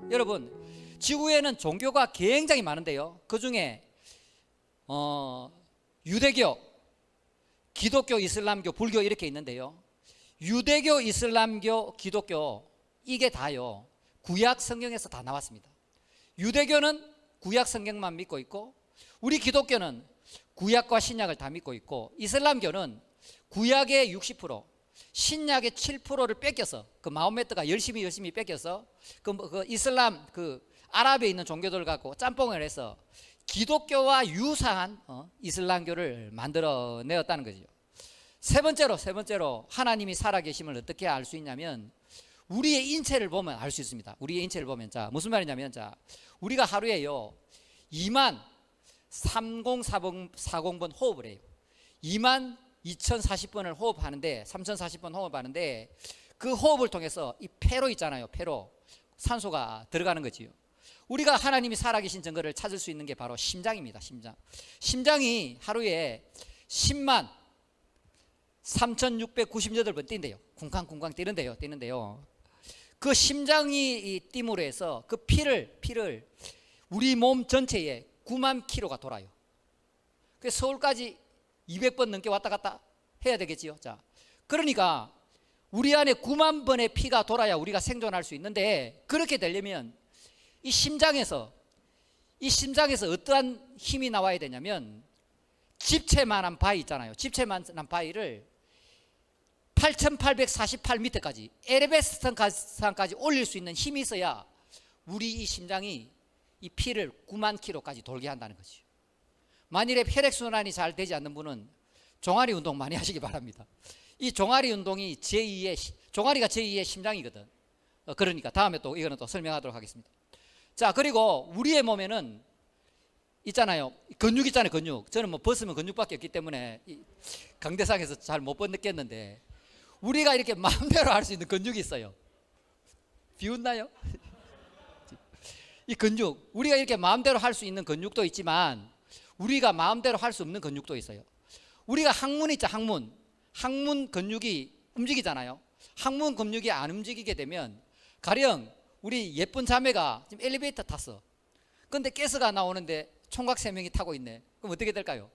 여러분, 지구에는 종교가 굉장히 많은데요, 그 중에 유대교, 기독교, 이슬람교, 불교 이렇게 있는데요, 유대교, 이슬람교, 기독교 이게 다요 구약 성경에서 다 나왔습니다. 유대교는 구약 성경만 믿고 있고, 우리 기독교는 구약과 신약을 다 믿고 있고, 이슬람교는 구약의 60%, 신약의 7%를 뺏겨서, 그 마호메트가 열심히 뺏겨서 그 이슬람, 그 아랍에 있는 종교들 갖고 짬뽕을 해서 기독교와 유사한 이슬람교를 만들어내었다는 거죠. 세 번째로 하나님이 살아계심을 어떻게 알 수 있냐면, 우리의 인체를 보면 알 수 있습니다. 우리의 인체를 보면, 자, 무슨 말이냐면, 자, 우리가 하루에요 2만 3040번 호흡을 해요. 2만 2040번을 호흡하는데, 3040번 호흡하는데, 그 호흡을 통해서 이 폐로 있잖아요, 폐로 산소가 들어가는 거지요. 우리가 하나님이 살아계신 증거를 찾을 수 있는 게 바로 심장입니다. 심장이 하루에 10만 3698번 뛴대요. 쿵쾅쿵쾅 뛰는데요. 그 심장이 띠므로 해서 그 피를 우리 몸 전체에 9만 킬로가 돌아요. 그래서 서울까지 200번 넘게 왔다 갔다 해야 되겠지요. 자, 그러니까 우리 안에 9만 번의 피가 돌아야 우리가 생존할 수 있는데, 그렇게 되려면 이 심장에서 어떠한 힘이 나와야 되냐면, 집채만한 바위 있잖아요. 집채만한 바위를 8848m까지 에베레스트산까지 올릴 수 있는 힘이 있어야 우리 이 심장이 이 피를 9만 킬로까지 돌게 한다는 거죠. 만일에 혈액순환이 잘 되지 않는 분은 종아리 운동 많이 하시기 바랍니다. 이 종아리 운동이 종아리가 제2의 심장이거든. 그러니까 다음에 또 이거는 또 설명하도록 하겠습니다. 자, 그리고 우리의 몸에는 있잖아요, 근육 있잖아요, 근육. 저는 뭐 벗으면 근육밖에 없기 때문에 강대상에서 잘 못 느꼈는데, 우리가 이렇게 마음대로 할 수 있는 근육이 있어요. 비웃나요? 이 근육, 우리가 이렇게 마음대로 할 수 있는 근육도 있지만, 우리가 마음대로 할 수 없는 근육도 있어요. 우리가 항문 있죠, 항문 근육이 움직이잖아요. 항문 근육이 안 움직이게 되면, 가령 우리 예쁜 자매가 지금 엘리베이터 탔어. 근데 가스가 나오는데 총각 3명이 타고 있네. 그럼 어떻게 될까요?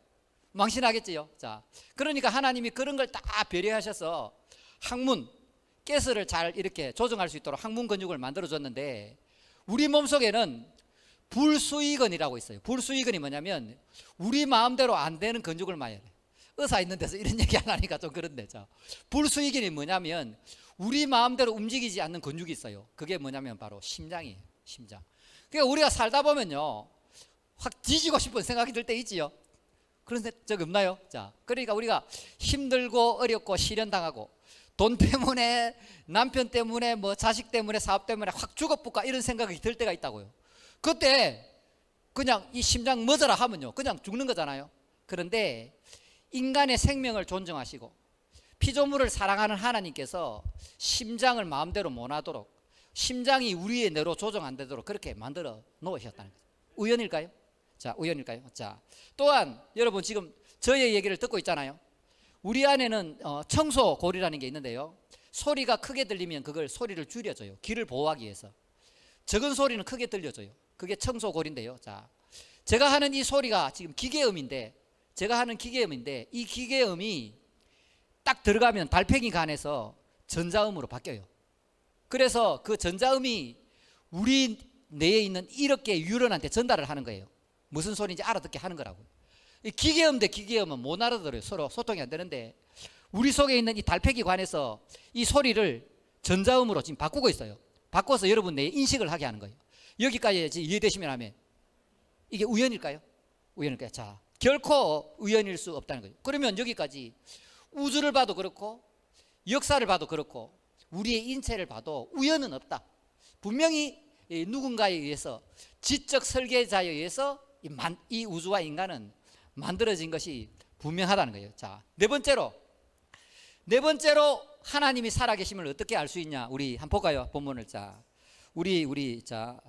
망신하겠지요. 자, 그러니까 하나님이 그런 걸 다 배려하셔서 항문, 가스를 잘 이렇게 조정할 수 있도록 항문 근육을 만들어줬는데, 우리 몸속에는 불수의근이라고 있어요. 불수의근이 뭐냐면, 우리 마음대로 안 되는 근육을 말해야 돼. 의사 있는 데서 이런 얘기 안 하니까 좀 그런데, 자, 불수의근이 뭐냐면 우리 마음대로 움직이지 않는 근육이 있어요. 그게 뭐냐면 바로 심장이에요. 심장. 그러니까 우리가 살다 보면요, 확 뒤지고 싶은 생각이 들 때 있지요. 그런 적 없나요? 자, 그러니까 우리가 힘들고 어렵고 시련당하고, 돈 때문에, 남편 때문에, 뭐 자식 때문에, 사업 때문에 확 죽어볼까 이런 생각이 들 때가 있다고요. 그때 그냥 이 심장 멎어라 하면요, 그냥 죽는 거잖아요. 그런데 인간의 생명을 존중하시고 피조물을 사랑하는 하나님께서 심장을 마음대로 못 하도록, 심장이 우리의 뇌로 조정 안 되도록 그렇게 만들어 놓으셨다는 거죠. 우연일까요? 자, 우연일까요? 자, 또한 여러분 지금 저의 얘기를 듣고 있잖아요. 우리 안에는 청소골이라는 게 있는데요, 소리가 크게 들리면 그걸 소리를 줄여줘요. 귀를 보호하기 위해서. 적은 소리는 크게 들려줘요. 그게 청소골인데요. 자, 제가 하는 이 소리가 지금 기계음인데, 이 기계음이 딱 들어가면 달팽이 간에서 전자음으로 바뀌어요. 그래서 그 전자음이 우리 뇌에 있는 이렇게 유런한테 전달을 하는 거예요. 무슨 소리인지 알아듣게 하는 거라고요. 기계음 대 기계음은 못 알아들어요. 서로 소통이 안 되는데, 우리 속에 있는 이 달팽이 관에서 이 소리를 전자음으로 지금 바꾸고 있어요. 바꿔서 여러분 내 인식을 하게 하는 거예요. 여기까지 이해되시면 하면, 이게 우연일까요? 우연일까요? 자, 결코 우연일 수 없다는 거죠. 그러면 여기까지 우주를 봐도 그렇고, 역사를 봐도 그렇고, 우리의 인체를 봐도 우연은 없다. 분명히 누군가에 의해서, 지적 설계자에 의해서 이 우주와 인간은 만들어진 것이 분명하다는 거예요. 자, 네 번째로 하나님이 살아계심을 어떻게 알 수 있냐? 우리 한번 볼까요? 본문을. 자, 우리 자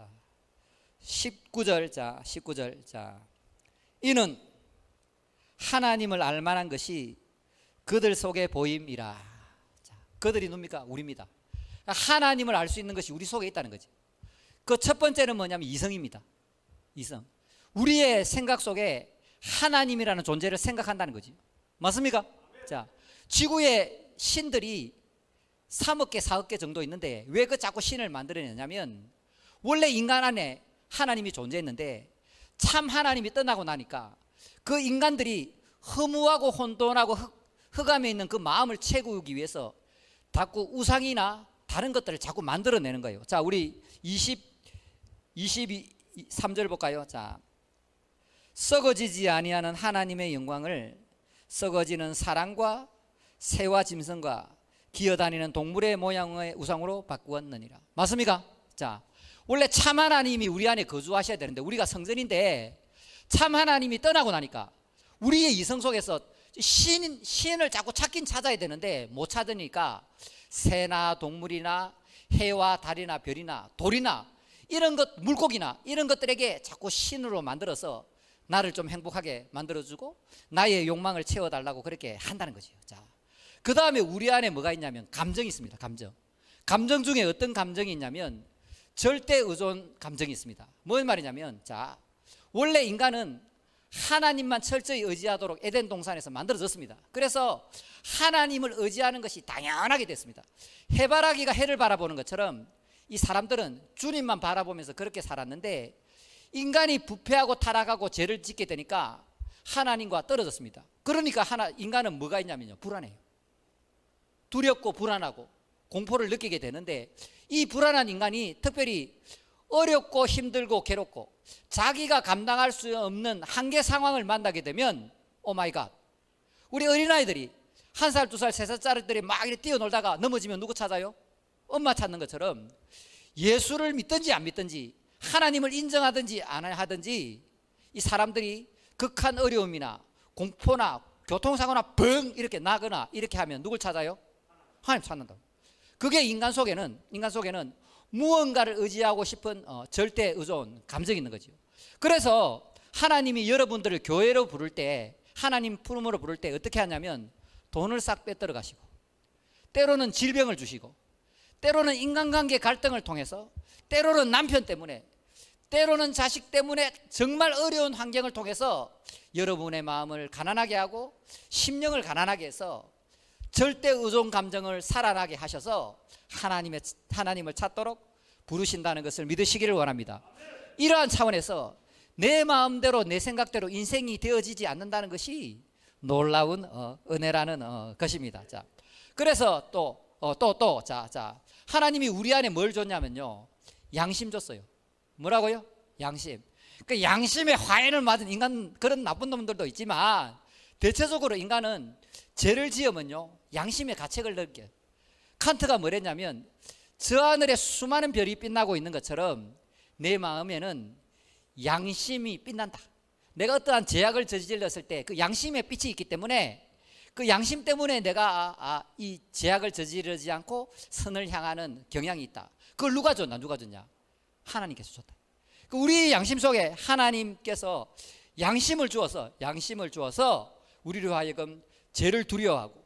19절. 자, 19절. 자, 이는 하나님을 알만한 것이 그들 속에 보임이라. 자, 그들이 누굽니까? 우리입니다. 하나님을 알 수 있는 것이 우리 속에 있다는 거지. 그 첫 번째는 뭐냐면 이성입니다. 이성. 우리의 생각 속에 하나님이라는 존재를 생각한다는 거지. 맞습니까? 자, 지구의 신들이 3억 개, 4억 개 정도 있는데 왜 그 자꾸 신을 만들어내냐면 원래 인간 안에 하나님이 존재했는데 참 하나님이 떠나고 나니까 그 인간들이 허무하고 혼돈하고 흑암에 있는 그 마음을 채우기 위해서 자꾸 우상이나 다른 것들을 자꾸 만들어내는 거예요. 자, 우리 23절 볼까요? 자, 썩어지지 아니하는 하나님의 영광을 썩어지는 사람과 새와 짐승과 기어다니는 동물의 모양의 우상으로 바꾸었느니라. 맞습니까? 자, 원래 참 하나님이 우리 안에 거주하셔야 되는데 우리가 성전인데 참 하나님이 떠나고 나니까 우리의 이성 속에서 신을 자꾸 찾긴 찾아야 되는데 못 찾으니까 새나 동물이나 해와 달이나 별이나 돌이나 이런 것, 물고기나 이런 것들에게 자꾸 신으로 만들어서 나를 좀 행복하게 만들어주고 나의 욕망을 채워달라고 그렇게 한다는 거죠. 자, 그 다음에 우리 안에 뭐가 있냐면 감정이 있습니다. 감정 중에 어떤 감정이 있냐면 절대 의존 감정이 있습니다. 뭔 말이냐면, 자, 원래 인간은 하나님만 철저히 의지하도록 에덴 동산에서 만들어졌습니다. 그래서 하나님을 의지하는 것이 당연하게 됐습니다. 해바라기가 해를 바라보는 것처럼 이 사람들은 주님만 바라보면서 그렇게 살았는데 인간이 부패하고 타락하고 죄를 짓게 되니까 하나님과 떨어졌습니다. 그러니까 인간은 뭐가 있냐면요, 불안해요. 두렵고 불안하고 공포를 느끼게 되는데 이 불안한 인간이 특별히 어렵고 힘들고 괴롭고 자기가 감당할 수 없는 한계 상황을 만나게 되면 오마이갓, 우리 어린아이들이 1살, 2살, 3살짜리들이 막 이렇게 뛰어놀다가 넘어지면 누구 찾아요? 엄마 찾는 것처럼 예수를 믿든지 안 믿든지 하나님을 인정하든지 안 하든지 이 사람들이 극한 어려움이나 공포나 교통사고나 벙 이렇게 나거나 이렇게 하면 누굴 찾아요? 하나님 찾는다. 그게 인간 속에는 무언가를 의지하고 싶은 절대 의존 감정이 있는 거죠. 그래서 하나님이 여러분들을 교회로 부를 때, 하나님 품으로 부를 때 어떻게 하냐면 돈을 싹 빼들어 가시고, 때로는 질병을 주시고, 때로는 인간관계 갈등을 통해서, 때로는 남편 때문에, 때로는 자식 때문에 정말 어려운 환경을 통해서 여러분의 마음을 가난하게 하고 심령을 가난하게 해서 절대 의존 감정을 살아나게 하셔서 하나님을 찾도록 부르신다는 것을 믿으시기를 원합니다. 이러한 차원에서 내 마음대로 내 생각대로 인생이 되어지지 않는다는 것이 놀라운 은혜라는 것입니다. 자, 그래서 자, 하나님이 우리 안에 뭘 줬냐면요, 양심 줬어요. 뭐라고요? 양심. 그 양심에 화해를 맞은 인간, 그런 나쁜 놈들도 있지만 대체적으로 인간은 죄를 지으면요 양심의 가책을 느껴요. 칸트가 뭐랬냐면 저 하늘에 수많은 별이 빛나고 있는 것처럼 내 마음에는 양심이 빛난다. 내가 어떠한 죄악을 저질렀을 때 그 양심의 빛이 있기 때문에 그 양심 때문에 내가 이 죄악을 저지르지 않고 선을 향하는 경향이 있다. 그걸 누가 줬냐? 하나님께서 줬다. 우리 양심 속에 하나님께서 양심을 주어서 우리로 하여금 죄를 두려워하고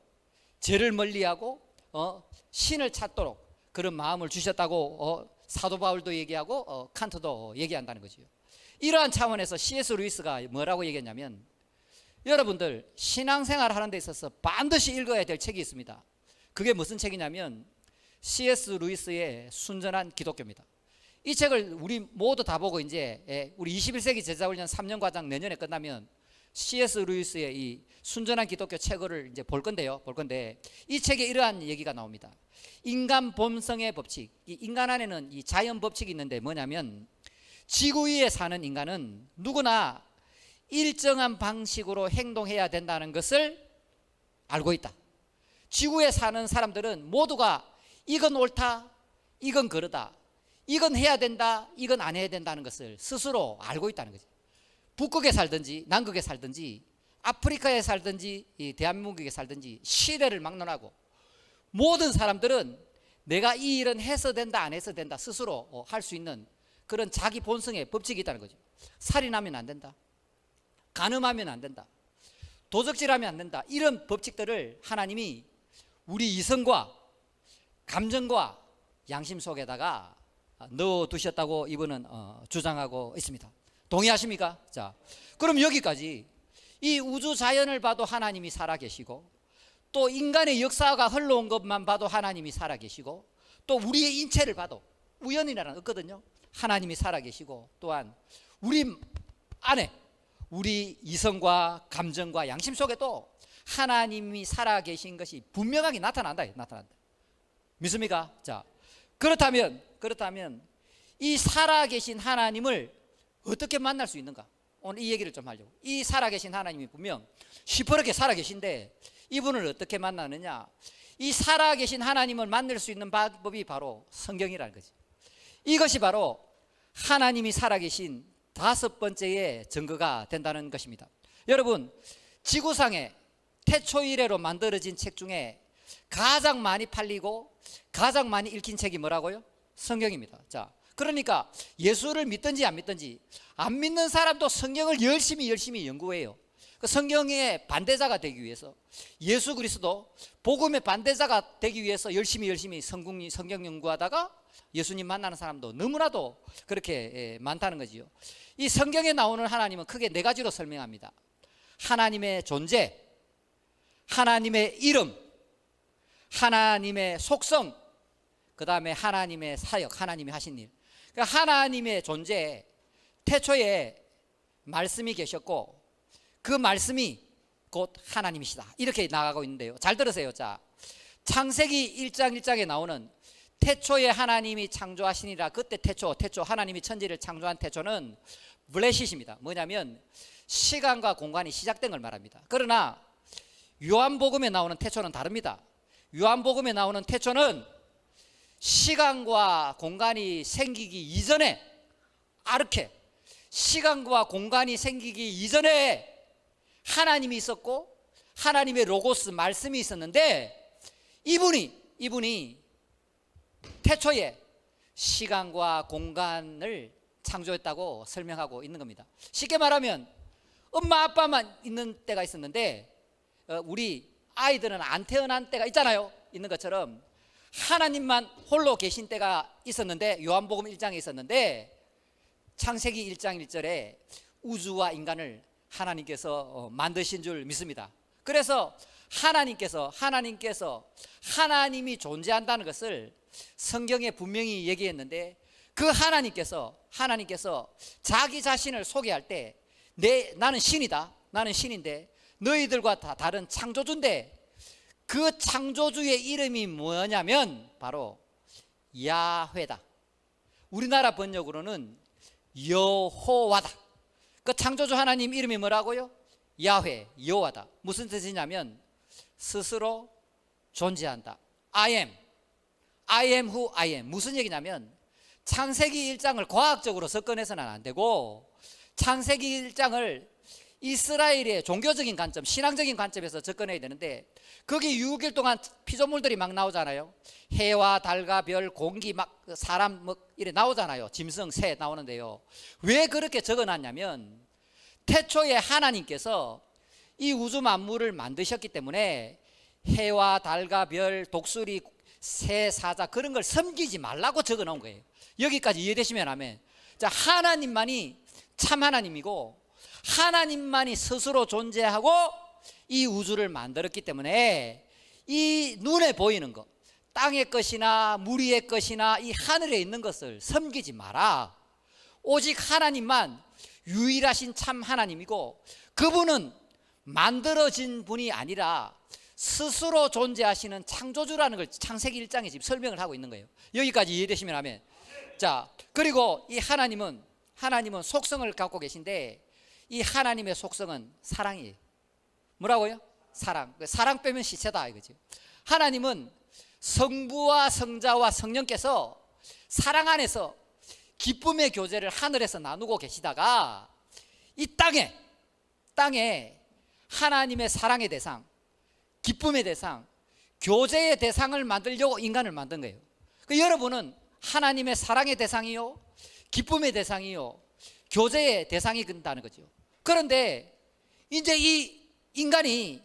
죄를 멀리하고 신을 찾도록 그런 마음을 주셨다고 사도 바울도 얘기하고 칸트도 얘기한다는 거죠. 이러한 차원에서 C.S. 루이스가 뭐라고 얘기했냐면, 여러분들 신앙생활 하는 데 있어서 반드시 읽어야 될 책이 있습니다. 그게 무슨 책이냐면 C.S. 루이스의 순전한 기독교입니다. 이 책을 우리 모두 다 보고 이제 우리 21세기 제자훈련 3년 과정 내년에 끝나면 C.S. 루이스의 이 순전한 기독교 책을 이제 볼 건데 이 책에 이러한 얘기가 나옵니다. 인간 본성의 법칙, 이 인간 안에는 이 자연 법칙이 있는데 뭐냐면 지구 위에 사는 인간은 누구나 일정한 방식으로 행동해야 된다는 것을 알고 있다. 지구에 사는 사람들은 모두가 이건 옳다, 이건 그르다, 이건 해야 된다, 이건 안 해야 된다는 것을 스스로 알고 있다는 거죠. 북극에 살든지 남극에 살든지 아프리카에 살든지 이 대한민국에 살든지 시대를 막론하고 모든 사람들은 내가 이 일은 해서 된다 안 해서 된다 스스로 할 수 있는 그런 자기 본성의 법칙이 있다는 거죠. 살인하면 안 된다, 간음하면 안 된다, 도적질하면 안 된다, 이런 법칙들을 하나님이 우리 이성과 감정과 양심 속에다가 넣어두셨다고 이분은 주장하고 있습니다. 동의하십니까? 자, 그럼 여기까지 이 우주 자연을 봐도 하나님이 살아계시고, 또 인간의 역사가 흘러온 것만 봐도 하나님이 살아계시고, 또 우리의 인체를 봐도 우연이라는 없거든요. 하나님이 살아계시고, 또한 우리 안에 우리 이성과 감정과 양심 속에도 하나님이 살아계신 것이 분명하게 나타난다. 믿습니까? 자, 그렇다면 이 살아계신 하나님을 어떻게 만날 수 있는가? 오늘 이 얘기를 좀 하려고. 이 살아계신 하나님이 분명 시퍼렇게 살아계신데 이분을 어떻게 만나느냐? 이 살아계신 하나님을 만날 수 있는 방법이 바로 성경이라는 거지. 이것이 바로 하나님이 살아계신 다섯 번째의 증거가 된다는 것입니다. 여러분, 지구상에 태초 이래로 만들어진 책 중에 가장 많이 팔리고 가장 많이 읽힌 책이 뭐라고요? 성경입니다. 자, 그러니까 예수를 믿든지 안 믿든지 안 믿는 사람도 성경을 열심히 연구해요. 그 성경의 반대자가 되기 위해서, 예수 그리스도 복음의 반대자가 되기 위해서 열심히 성경 연구하다가 예수님 만나는 사람도 너무나도 그렇게 많다는 거지요. 이 성경에 나오는 하나님은 크게 네 가지로 설명합니다. 하나님의 존재, 하나님의 이름, 하나님의 속성, 그 다음에 하나님의 사역, 하나님이 하신 일. 그러니까 하나님의 존재, 태초에 말씀이 계셨고 그 말씀이 곧 하나님이시다, 이렇게 나가고 있는데요. 잘 들으세요. 자, 창세기 1장 1장에 나오는 태초에 하나님이 창조하시니라. 그때 태초 하나님이 천지를 창조한 태초는 블레시입니다. 뭐냐면 시간과 공간이 시작된 걸 말합니다. 그러나 요한복음에 나오는 태초는 다릅니다. 요한복음에 나오는 태초는 시간과 공간이 생기기 이전에, 아르케, 시간과 공간이 생기기 이전에 하나님이 있었고 하나님의 로고스 말씀이 있었는데 이분이 태초에 시간과 공간을 창조했다고 설명하고 있는 겁니다. 쉽게 말하면 엄마 아빠만 있는 때가 있었는데 우리 아이들은 안 태어난 때가 있잖아요. 있는 것처럼 하나님만 홀로 계신 때가 있었는데, 요한복음 1장에 있었는데 창세기 1장 1절에 우주와 인간을 하나님께서 만드신 줄 믿습니다. 그래서 하나님께서 하나님이 존재한다는 것을 성경에 분명히 얘기했는데, 그 하나님께서 자기 자신을 소개할 때 나는 신이다, 나는 신인데 너희들과 다 다른 창조주인데, 그 창조주의 이름이 뭐냐면 바로 야훼다. 우리나라 번역으로는 여호와다. 그 창조주 하나님 이름이 뭐라고요? 야훼, 여호와다. 무슨 뜻이냐면 스스로 존재한다. I am who I am. 무슨 얘기냐면 창세기 1장을 과학적으로 접근해서는 안 되고, 창세기 1장을 이스라엘의 종교적인 관점, 신앙적인 관점에서 접근해야 되는데, 거기 6일 동안 피조물들이 막 나오잖아요. 해와 달과 별, 공기, 막 사람 이래 나오잖아요. 짐승, 새 나오는데요. 왜 그렇게 적어놨냐면 태초에 하나님께서 이 우주 만물을 만드셨기 때문에 해와 달과 별, 독수리, 새, 사자 그런 걸 섬기지 말라고 적어놓은 거예요. 여기까지 이해되시면 하면, 자, 하나님만이 참 하나님이고 하나님만이 스스로 존재하고 이 우주를 만들었기 때문에 이 눈에 보이는 것, 땅의 것이나 물 위의 것이나 이 하늘에 있는 것을 섬기지 마라. 오직 하나님만 유일하신 참 하나님이고, 그분은 만들어진 분이 아니라 스스로 존재하시는 창조주라는 걸 창세기 1장에 지금 설명을 하고 있는 거예요. 여기까지 이해되시면 하면, 자, 그리고 이 하나님은 속성을 갖고 계신데 이 하나님의 속성은 사랑이에요. 뭐라고요? 사랑 빼면 시체다 이거죠. 하나님은 성부와 성자와 성령께서 사랑 안에서 기쁨의 교제를 하늘에서 나누고 계시다가 이 땅에 하나님의 사랑의 대상, 기쁨의 대상, 교제의 대상을 만들려고 인간을 만든 거예요. 여러분은 하나님의 사랑의 대상이요, 기쁨의 대상이요, 교제의 대상이 된다는 거죠. 그런데 이제 이 인간이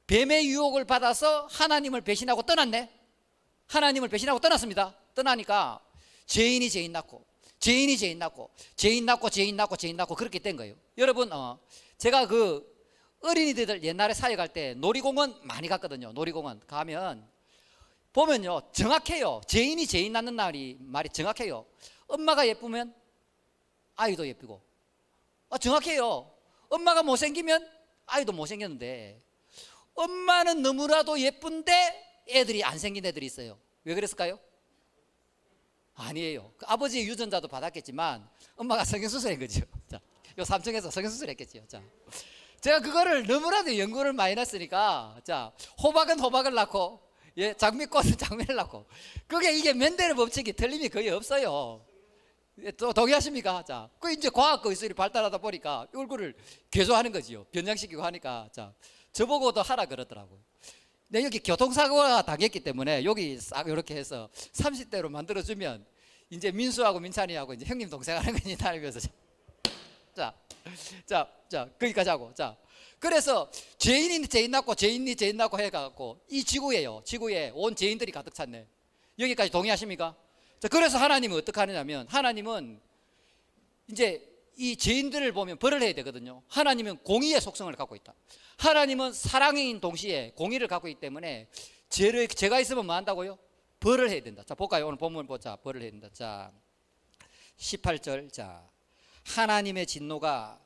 뱀의 유혹을 받아서 하나님을 배신하고 떠났네. 하나님을 배신하고 떠났습니다. 떠나니까 죄인이 죄인 낳고, 죄인이 죄인 낳고, 죄인 낳고, 죄인 낳고, 죄인 낳고 그렇게 된 거예요. 여러분, 제가 그 어린이들 옛날에 사역할 때 놀이공원 많이 갔거든요. 놀이공원 가면 보면요, 정확해요. 죄인이 죄인 낳는 말이 정확해요. 엄마가 예쁘면 아이도 예쁘고, 정확해요. 엄마가 못생기면 아이도 못생겼는데, 엄마는 너무나도 예쁜데 애들이 안 생긴 애들이 있어요. 왜 그랬을까요? 아니에요. 그 아버지의 유전자도 받았겠지만 엄마가 성형수술한 거죠. 자, 요 삼층에서 성형수술 했겠죠. 자, 제가 그거를 너무나도 연구를 많이 했으니까, 자, 호박은 호박을 낳고, 예, 장미꽃은 장미를 낳고, 이게 멘델의 법칙이 틀림이 거의 없어요. 예, 또 동의하십니까? 자, 그 이제 과학 기술이 발달하다 보니까 얼굴을 개조하는 거지요. 변장시키고 하니까, 자, 저보고도 하라 그러더라고요. 근데 여기 교통사고가 당했기 때문에 여기 싹 이렇게 해서 30대로 만들어주면 이제 민수하고 민찬이하고 이제 형님 동생 하는 거니 다니면서, 자, 거기까지 하고, 자, 그래서 죄인이 죄인 낳고, 죄인이 죄인 낳고 해갖고 이 지구에 온 죄인들이 가득 찼네. 여기까지 동의하십니까? 자, 그래서 하나님은 어떻게 하느냐면, 하나님은 이제 이 죄인들을 보면 벌을 해야 되거든요. 하나님은 공의의 속성을 갖고 있다. 하나님은 사랑인 동시에 공의를 갖고 있기 때문에 죄가 있으면 뭐 한다고요? 벌을 해야 된다. 자, 볼까요? 오늘 본문 보자. 벌을 해야 된다. 자, 18절. 자, 하나님의 진노가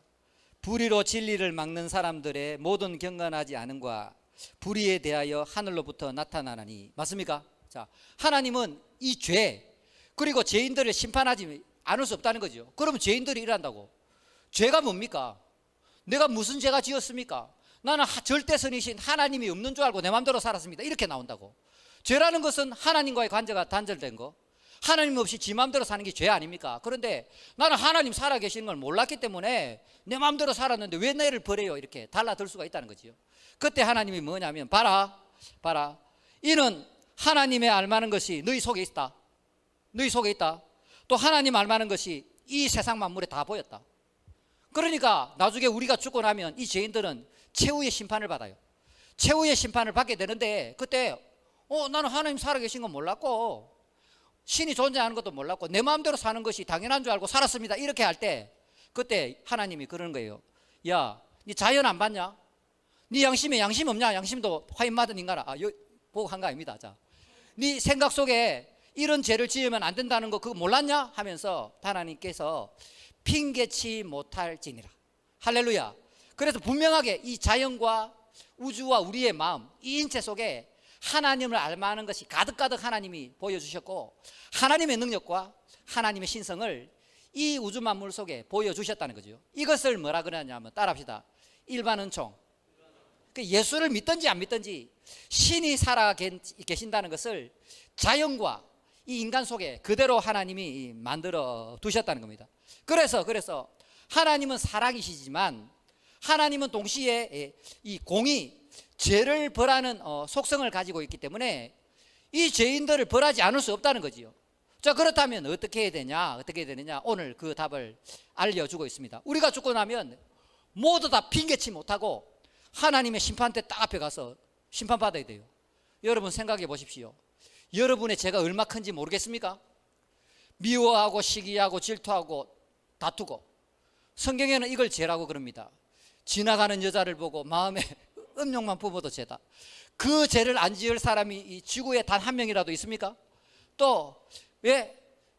불의로 진리를 막는 사람들의 모든 경건하지 않음과 불의에 대하여 하늘로부터 나타나나니. 맞습니까? 자, 하나님은 이 죄 그리고 죄인들을 심판하지 않을 수 없다는 거죠. 그러면 죄인들이 일한다고. 죄가 뭡니까? 내가 무슨 죄가 지었습니까? 나는 절대선이신 하나님이 없는 줄 알고 내 마음대로 살았습니다. 이렇게 나온다고. 죄라는 것은 하나님과의 관계가 단절된 거, 하나님 없이 지 마음대로 사는 게 죄 아닙니까? 그런데 나는 하나님 살아계시는 걸 몰랐기 때문에 내 마음대로 살았는데 왜 나를 버려요? 이렇게 달라들 수가 있다는 거지요. 그때 하나님이 뭐냐면, 봐라, 이는 하나님의 알만한 것이 너희 속에 있다. 너희 속에 있다. 또 하나님 알만한 것이 이 세상 만물에 다 보였다. 그러니까 나중에 우리가 죽고 나면 이 죄인들은 최후의 심판을 받아요. 최후의 심판을 받게 되는데, 그때 나는 하나님 살아계신 건 몰랐고 신이 존재하는 것도 몰랐고 내 마음대로 사는 것이 당연한 줄 알고 살았습니다. 이렇게 할 때, 그때 하나님이 그러는 거예요. 야, 네 자연 안 봤냐? 네 양심에 양심 없냐? 양심도 화인받은 인간아. 보고 한 거 아닙니다. 자, 네 생각 속에 이런 죄를 지으면 안 된다는 거 그거 몰랐냐? 하면서 하나님께서 핑계치 못할지니라. 할렐루야. 그래서 분명하게 이 자연과 우주와 우리의 마음, 이 인체 속에 하나님을 알만한 것이 가득가득 하나님이 보여주셨고, 하나님의 능력과 하나님의 신성을 이 우주 만물 속에 보여주셨다는 거죠. 이것을 뭐라 그러냐면, 따라합시다. 일반 은총. 예수를 믿든지 안 믿든지 신이 살아 계신다는 것을 자연과 이 인간 속에 그대로 하나님이 만들어 두셨다는 겁니다. 그래서 하나님은 사랑이시지만 하나님은 동시에 이 공의, 죄를 벌하는 속성을 가지고 있기 때문에 이 죄인들을 벌하지 않을 수 없다는 거지요. 자, 그렇다면 어떻게 해야 되느냐? 오늘 그 답을 알려주고 있습니다. 우리가 죽고 나면 모두 다 핑계치 못하고 하나님의 심판대 딱 앞에 가서 심판받아야 돼요. 여러분 생각해 보십시오. 여러분의 죄가 얼마 큰지 모르겠습니까? 미워하고 시기하고 질투하고 다투고, 성경에는 이걸 죄라고 그럽니다. 지나가는 여자를 보고 마음에 음욕만 품어도 죄다. 그 죄를 안 지을 사람이 이 지구에 단 한 명이라도 있습니까? 또 왜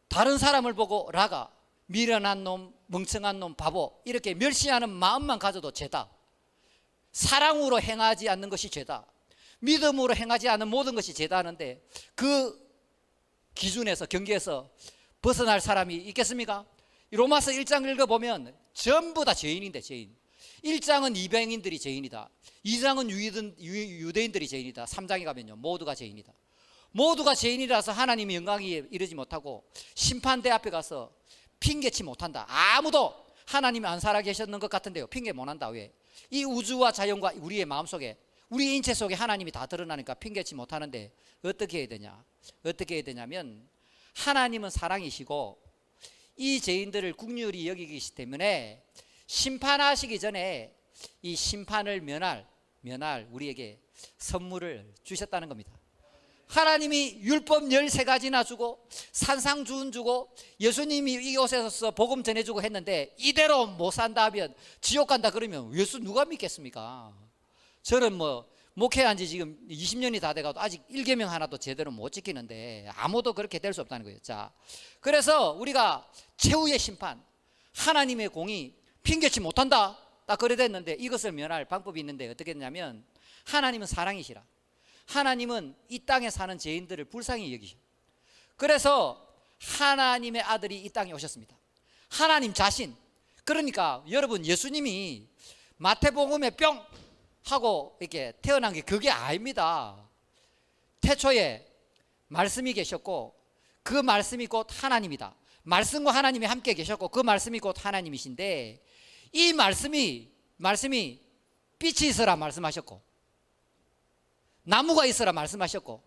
다른 사람을 보고 라가, 미련한 놈, 멍청한 놈, 바보 이렇게 멸시하는 마음만 가져도 죄다. 사랑으로 행하지 않는 것이 죄다. 믿음으로 행하지 않는 모든 것이 죄다 하는데, 그 기준에서, 경계에서 벗어날 사람이 있겠습니까? 로마서 1장 읽어보면 전부 다 죄인인데, 죄인. 1장은 이방인들이 죄인이다. 2장은 유대인들이 죄인이다. 3장에 가면요, 모두가 죄인이다. 모두가 죄인이라서 하나님의 영광에 이르지 못하고 심판대 앞에 가서 핑계치 못한다. 아무도 하나님이 안 살아계셨는 것 같은데요, 핑계 못한다. 왜? 이 우주와 자연과 우리의 마음속에, 우리 인체 속에 하나님이 다 드러나니까 핑계치 못하는데, 어떻게 해야 되냐? 어떻게 해야 되냐면, 하나님은 사랑이시고 이 죄인들을 긍휼히 여기기 때문에 심판하시기 전에 이 심판을 면할 우리에게 선물을 주셨다는 겁니다. 하나님이 율법 13가지나 주고 산상주은 주고 예수님이 이곳에서 복음 전해주고 했는데 이대로 못 산다 하면 지옥 간다 그러면 예수 누가 믿겠습니까? 저는 뭐 목회한 지 지금 20년이 다 돼가도 아직 1계명 하나도 제대로 못 지키는데 아무도 그렇게 될 수 없다는 거예요. 자, 그래서 우리가 최후의 심판, 하나님의 공의 핑계치 못한다 딱 그래 됐는데 이것을 면할 방법이 있는데 어떻게 했냐면 하나님은 사랑이시라. 하나님은 이 땅에 사는 죄인들을 불쌍히 여기셔. 그래서 하나님의 아들이 이 땅에 오셨습니다. 하나님 자신. 그러니까 여러분 예수님이 마태복음에 뿅 하고 이렇게 태어난 게 그게 아닙니다. 태초에 말씀이 계셨고 그 말씀이 곧 하나님이다. 말씀과 하나님이 함께 계셨고 그 말씀이 곧 하나님이신데 이 말씀이 빛이 있어라 말씀하셨고 나무가 있어라 말씀하셨고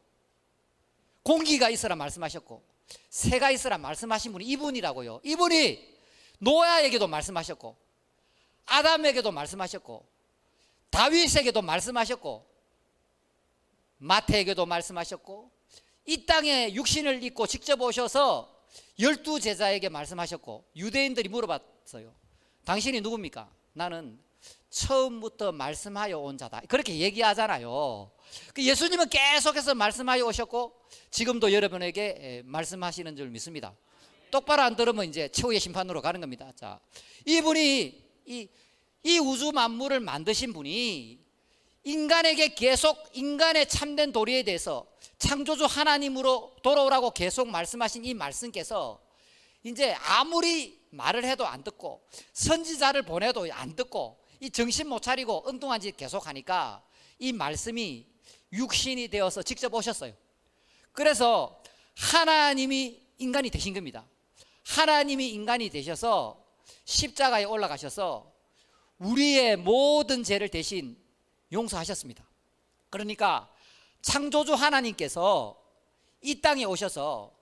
공기가 있어라 말씀하셨고 새가 있어라 말씀하신 분이 이분이라고요. 이분이 노아에게도 말씀하셨고 아담에게도 말씀하셨고 다윗에게도 말씀하셨고 마태에게도 말씀하셨고 이 땅에 육신을 입고 직접 오셔서 12제자에게 말씀하셨고 유대인들이 물어봤어요. 당신이 누굽니까? 나는 처음부터 말씀하여 온 자다. 그렇게 얘기하잖아요. 예수님은 계속해서 말씀하여 오셨고 지금도 여러분에게 말씀하시는 줄 믿습니다. 똑바로 안 들으면 이제 최후의 심판으로 가는 겁니다. 자, 이분이 이 우주 만물을 만드신 분이 인간에게 계속 인간의 참된 도리에 대해서 창조주 하나님으로 돌아오라고 계속 말씀하신 이 말씀께서 이제 아무리 말을 해도 안 듣고 선지자를 보내도 안 듣고 이 정신 못 차리고 엉뚱한 짓 계속 하니까 이 말씀이 육신이 되어서 직접 오셨어요. 그래서 하나님이 인간이 되신 겁니다. 하나님이 인간이 되셔서 십자가에 올라가셔서 우리의 모든 죄를 대신 용서하셨습니다. 그러니까 창조주 하나님께서 이 땅에 오셔서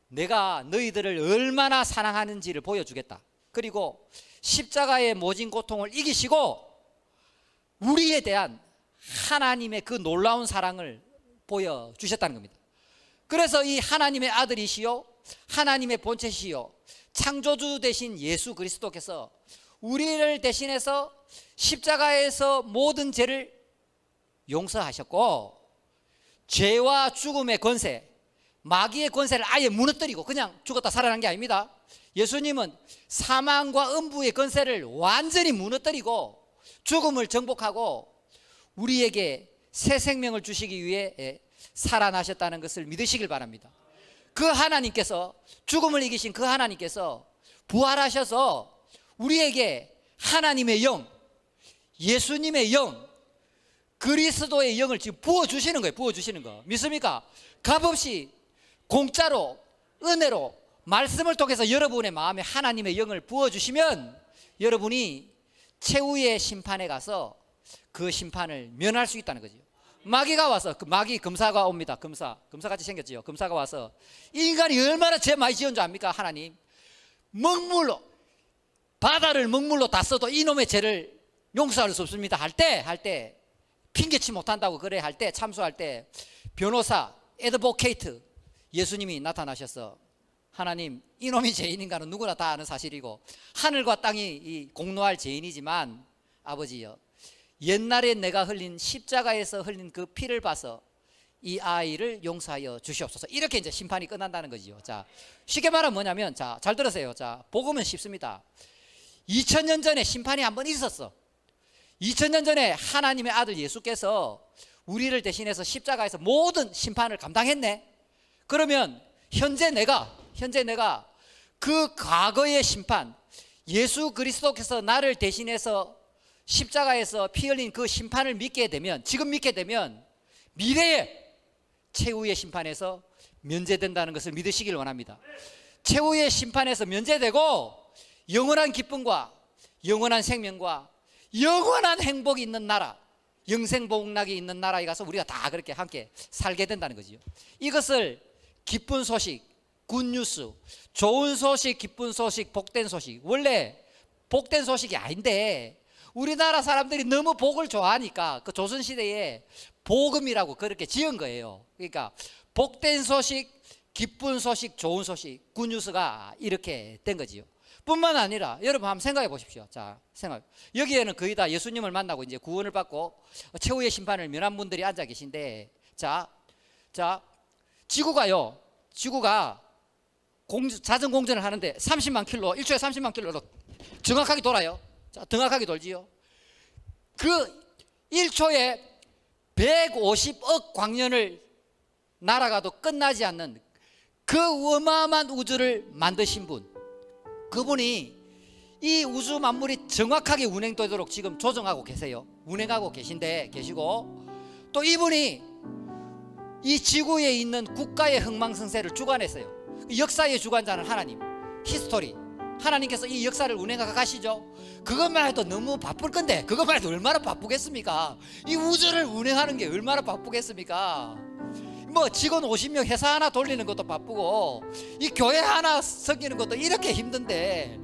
내가 너희들을 얼마나 사랑하는지를 보여주겠다. 그리고 십자가의 모진 고통을 이기시고 우리에 대한 하나님의 그 놀라운 사랑을 보여주셨다는 겁니다. 그래서 이 하나님의 아들이시요 하나님의 본체시요 창조주 되신 예수 그리스도께서 우리를 대신해서 십자가에서 모든 죄를 용서하셨고 죄와 죽음의 권세, 마귀의 권세를 아예 무너뜨리고 그냥 죽었다 살아난 게 아닙니다. 예수님은 사망과 음부의 권세를 완전히 무너뜨리고 죽음을 정복하고 우리에게 새 생명을 주시기 위해 살아나셨다는 것을 믿으시길 바랍니다. 그 하나님께서 죽음을 이기신 그 하나님께서 부활하셔서 우리에게 하나님의 영, 예수님의 영, 그리스도의 영을 지금 부어주시는 거예요. 부어주시는 거 믿습니까? 값없이 공짜로 은혜로 말씀을 통해서 여러분의 마음에 하나님의 영을 부어주시면 여러분이 최후의 심판에 가서 그 심판을 면할 수 있다는 거죠. 마귀가 와서 그 마귀 금사가 옵니다. 금사같이 생겼죠. 금사가 와서 인간이 얼마나 죄 많이 지은 줄 압니까? 하나님 먹물로 바다를 먹물로 다 써도 이놈의 죄를 용서할 수 없습니다. 할 때 핑계치 못한다고 그래 할 때 참소할 때 변호사 애드보케이트 예수님이 나타나셔서 하나님 이놈이 죄인인가는 누구나 다 아는 사실이고 하늘과 땅이 공로할 죄인이지만 아버지여 옛날에 내가 흘린 십자가에서 흘린 그 피를 봐서 이 아이를 용서하여 주시옵소서. 이렇게 이제 심판이 끝난다는 거지요. 자, 쉽게 말하면 뭐냐면 자, 잘 들으세요. 자, 복음은 쉽습니다. 2000년 전에 심판이 한번 있었어. 2000년 전에 하나님의 아들 예수께서 우리를 대신해서 십자가에서 모든 심판을 감당했네. 그러면 현재 내가 그 과거의 심판 예수 그리스도께서 나를 대신해서 십자가에서 피 흘린 그 심판을 믿게 되면 지금 믿게 되면 미래의 최후의 심판에서 면제된다는 것을 믿으시길 원합니다. 최후의 심판에서 면제되고 영원한 기쁨과 영원한 생명과 영원한 행복이 있는 나라 영생복락이 있는 나라에 가서 우리가 다 그렇게 함께 살게 된다는 거죠. 이것을 기쁜 소식, 굿뉴스, 좋은 소식, 기쁜 소식, 복된 소식. 원래 복된 소식이 아닌데 우리나라 사람들이 너무 복을 좋아하니까 그 조선시대에 복음이라고 그렇게 지은 거예요. 그러니까 복된 소식, 기쁜 소식, 좋은 소식, 굿뉴스가 이렇게 된 거지요. 뿐만 아니라 여러분 한번 생각해 보십시오. 자, 여기에는 거의 다 예수님을 만나고 이제 구원을 받고 최후의 심판을 면한 분들이 앉아 계신데, 자, 지구가 자전 공전을 하는데 30만 킬로, 1초에 30만 킬로로 정확하게 돌아요. 자, 정확하게 돌지요. 그 1초에 150억 광년을 날아가도 끝나지 않는 그 어마어마한 우주를 만드신 분, 그분이 이 우주 만물이 정확하게 운행되도록 지금 조정하고 계세요. 운행하고 계시고, 또 이분이 이 지구에 있는 국가의 흥망성쇠를 주관했어요. 역사의 주관자는 하나님, 히스토리, 하나님께서 이 역사를 운행하고 가시죠. 그것만 해도 너무 바쁠 건데, 그것만 해도 얼마나 바쁘겠습니까? 이 우주를 운행하는 게 얼마나 바쁘겠습니까? 뭐 직원 50명 회사 하나 돌리는 것도 바쁘고, 이 교회 하나 섬기는 것도 이렇게 힘든데,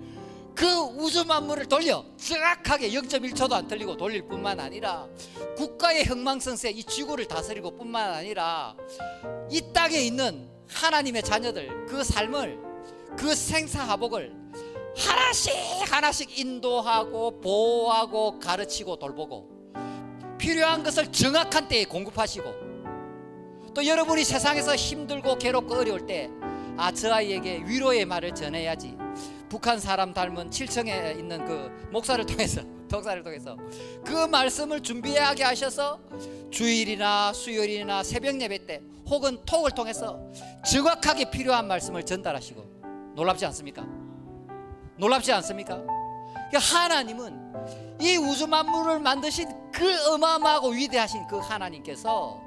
그 우주 만물을 돌려 정확하게 0.1초도 안 틀리고 돌릴 뿐만 아니라 국가의 흥망성쇠 이 지구를 다스리고 뿐만 아니라 이 땅에 있는 하나님의 자녀들 그 삶을, 그 생사화복을 하나씩 인도하고 보호하고 가르치고 돌보고 필요한 것을 정확한 때에 공급하시고, 또 여러분이 세상에서 힘들고 괴롭고 어려울 때, 저 아이에게 위로의 말을 전해야지, 북한 사람 닮은 7층에 있는 그 목사를 통해서 그 말씀을 준비하게 하셔서 주일이나 수요일이나 새벽 예배 때 혹은 톡을 통해서 정확하게 필요한 말씀을 전달하시고, 놀랍지 않습니까? 하나님은 이 우주 만물을 만드신 그 어마어마하고 위대하신 그 하나님께서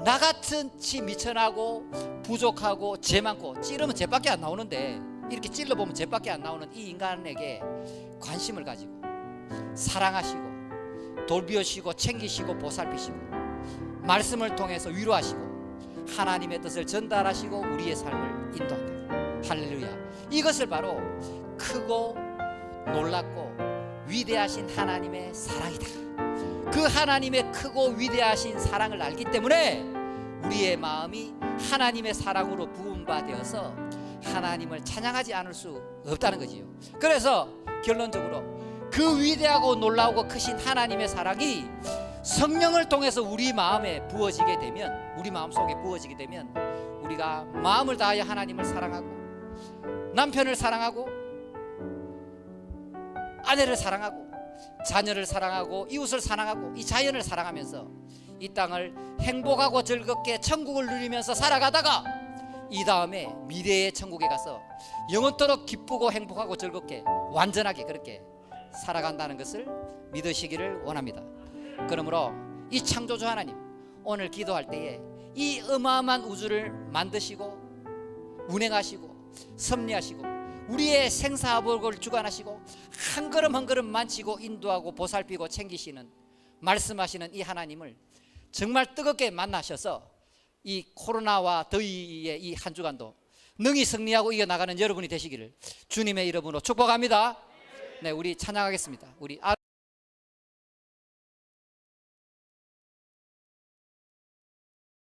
나같이 미천하고 부족하고 죄 많고, 찌르면 죄밖에 안 나오는데, 이렇게 찔러보면 죄밖에 안 나오는 이 인간에게 관심을 가지고 사랑하시고 돌비우시고 챙기시고 보살피시고 말씀을 통해서 위로하시고 하나님의 뜻을 전달하시고 우리의 삶을 인도한다. 할렐루야. 이것을 바로 크고 놀랍고 위대하신 하나님의 사랑이다. 그 하나님의 크고 위대하신 사랑을 알기 때문에 우리의 마음이 하나님의 사랑으로 부음받아서 하나님을 찬양하지 않을 수 없다는 거지요. 그래서 결론적으로 그 위대하고 놀라우고 크신 하나님의 사랑이 성령을 통해서 우리 마음에 부어지게 되면, 우리 마음속에 부어지게 되면 우리가 마음을 다하여 하나님을 사랑하고 남편을 사랑하고 아내를 사랑하고 자녀를 사랑하고 이웃을 사랑하고 이 자연을 사랑하면서 이 땅을 행복하고 즐겁게 천국을 누리면서 살아가다가 이 다음에 미래의 천국에 가서 영원토록 기쁘고 행복하고 즐겁게 완전하게 그렇게 살아간다는 것을 믿으시기를 원합니다. 그러므로 이 창조주 하나님, 오늘 기도할 때에 이 어마어마한 우주를 만드시고 운행하시고 섭리하시고 우리의 생사화복을 주관하시고 한 걸음 한 걸음 만지고 인도하고 보살피고 챙기시는, 말씀하시는 이 하나님을 정말 뜨겁게 만나셔서 이 코로나와 더위의 이 한 주간도 능히 승리하고 이겨나가는 여러분이 되시기를 주님의 이름으로 축복합니다. 네, 우리 찬양하겠습니다. 우리